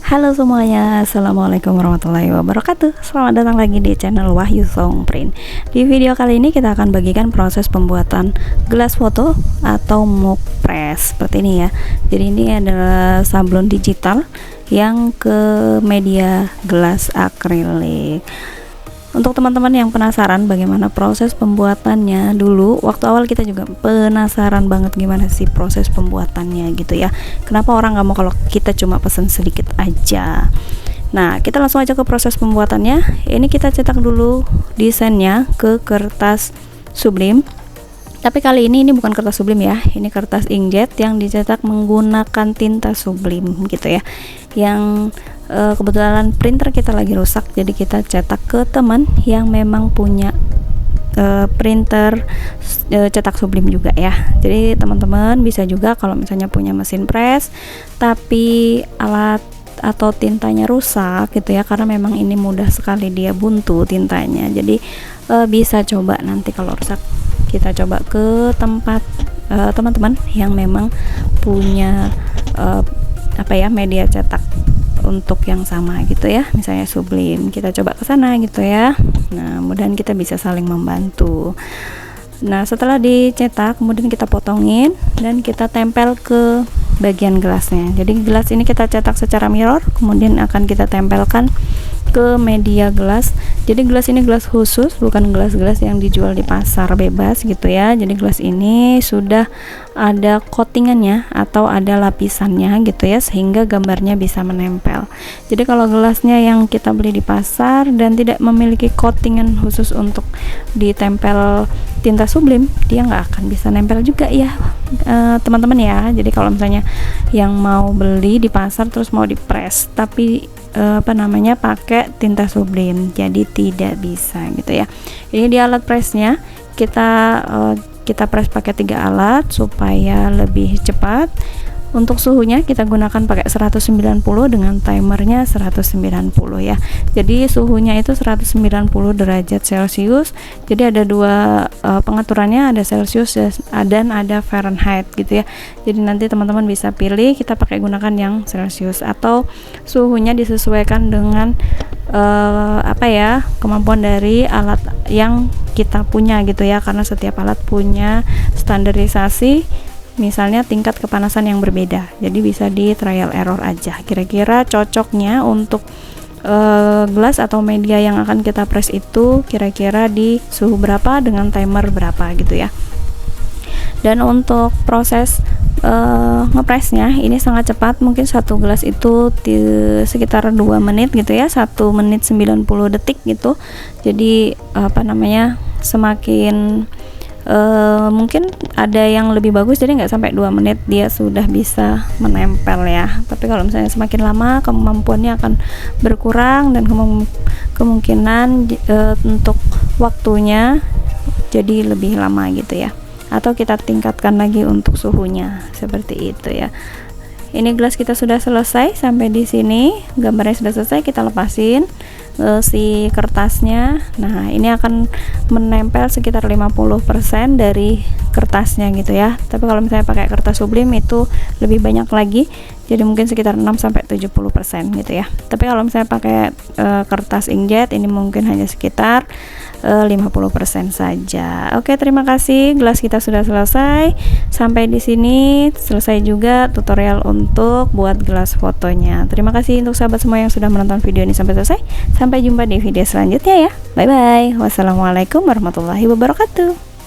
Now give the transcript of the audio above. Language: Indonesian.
Halo semuanya, assalamualaikum warahmatullahi wabarakatuh. Selamat datang lagi di channel Wahyu Songprint. Di video kali ini kita akan bagikan proses pembuatan gelas foto atau mug press seperti ini ya. Jadi ini adalah sablon digital yang ke media gelas akrilik. Untuk teman-teman yang penasaran bagaimana proses pembuatannya, dulu waktu awal kita juga penasaran banget gimana sih proses pembuatannya gitu ya. Kenapa orang nggak mau kalau kita cuma pesen sedikit aja. Nah, kita langsung aja ke proses pembuatannya. Ini kita cetak dulu desainnya ke kertas sublim. Tapi kali ini bukan kertas sublim ya, ini kertas inkjet yang dicetak menggunakan tinta sublim gitu ya. Yang kebetulan printer kita lagi rusak, jadi kita cetak ke teman yang memang punya printer cetak sublim juga ya. Jadi teman-teman bisa juga kalau misalnya punya mesin press tapi alat atau tintanya rusak gitu ya, karena memang ini mudah sekali dia buntu tintanya. Jadi bisa coba nanti kalau rusak kita coba ke tempat teman-teman yang memang punya media cetak untuk yang sama gitu ya, misalnya sublim, kita coba ke sana gitu ya. Nah, kemudian kita bisa saling membantu. Nah, setelah dicetak kemudian kita potongin dan kita tempel ke bagian gelasnya. Jadi gelas ini kita cetak secara mirror, kemudian akan kita tempelkan ke media gelas. Jadi gelas ini gelas khusus, bukan gelas-gelas yang dijual di pasar bebas gitu ya. Jadi gelas ini sudah ada coatingannya atau ada lapisannya gitu ya, sehingga gambarnya bisa menempel. Jadi kalau gelasnya yang kita beli di pasar dan tidak memiliki coatingan khusus untuk ditempel tinta sublim, dia nggak akan bisa nempel juga ya teman-teman ya. Jadi kalau misalnya yang mau beli di pasar terus mau di press tapi pakai tinta sublim, jadi tidak bisa gitu ya. Ini di alat pressnya kita press pakai 3 alat supaya lebih cepat. Untuk suhunya kita gunakan pakai 190 dengan timernya 190 ya. Jadi suhunya itu 190 derajat Celcius. Jadi ada dua pengaturannya, ada Celcius dan ada Fahrenheit gitu ya. Jadi nanti teman-teman bisa pilih, kita pakai gunakan yang Celcius atau suhunya disesuaikan dengan kemampuan dari alat yang kita punya gitu ya, karena setiap alat punya standarisasi, misalnya tingkat kepanasan yang berbeda. Jadi bisa di trial error aja, kira-kira cocoknya untuk gelas atau media yang akan kita press itu kira-kira di suhu berapa dengan timer berapa gitu ya. Dan untuk proses ngepressnya ini sangat cepat, mungkin satu gelas itu sekitar 2 menit gitu ya, 1 menit 90 detik gitu. Jadi semakin mungkin ada yang lebih bagus, jadi nggak sampai 2 menit dia sudah bisa menempel ya. Tapi kalau misalnya semakin lama kemampuannya akan berkurang dan kemungkinan untuk waktunya jadi lebih lama gitu ya, atau kita tingkatkan lagi untuk suhunya seperti itu ya. Ini gelas kita sudah selesai sampai di sini, gambarnya sudah selesai, kita lepasin si kertasnya. Nah, ini akan menempel sekitar 50% dari kertasnya gitu ya. Tapi kalau misalnya pakai kertas sublim itu lebih banyak lagi, jadi mungkin sekitar 6-70% gitu ya. Tapi kalau misalnya pakai kertas inkjet ini mungkin hanya sekitar 50% saja. Oke, terima kasih, gelas kita sudah selesai. Sampai di sini selesai juga tutorial untuk buat gelas fotonya. Terima kasih untuk sahabat semua yang sudah menonton video ini sampai selesai. Sampai jumpa di video selanjutnya ya. Bye bye. Wassalamualaikum warahmatullahi wabarakatuh.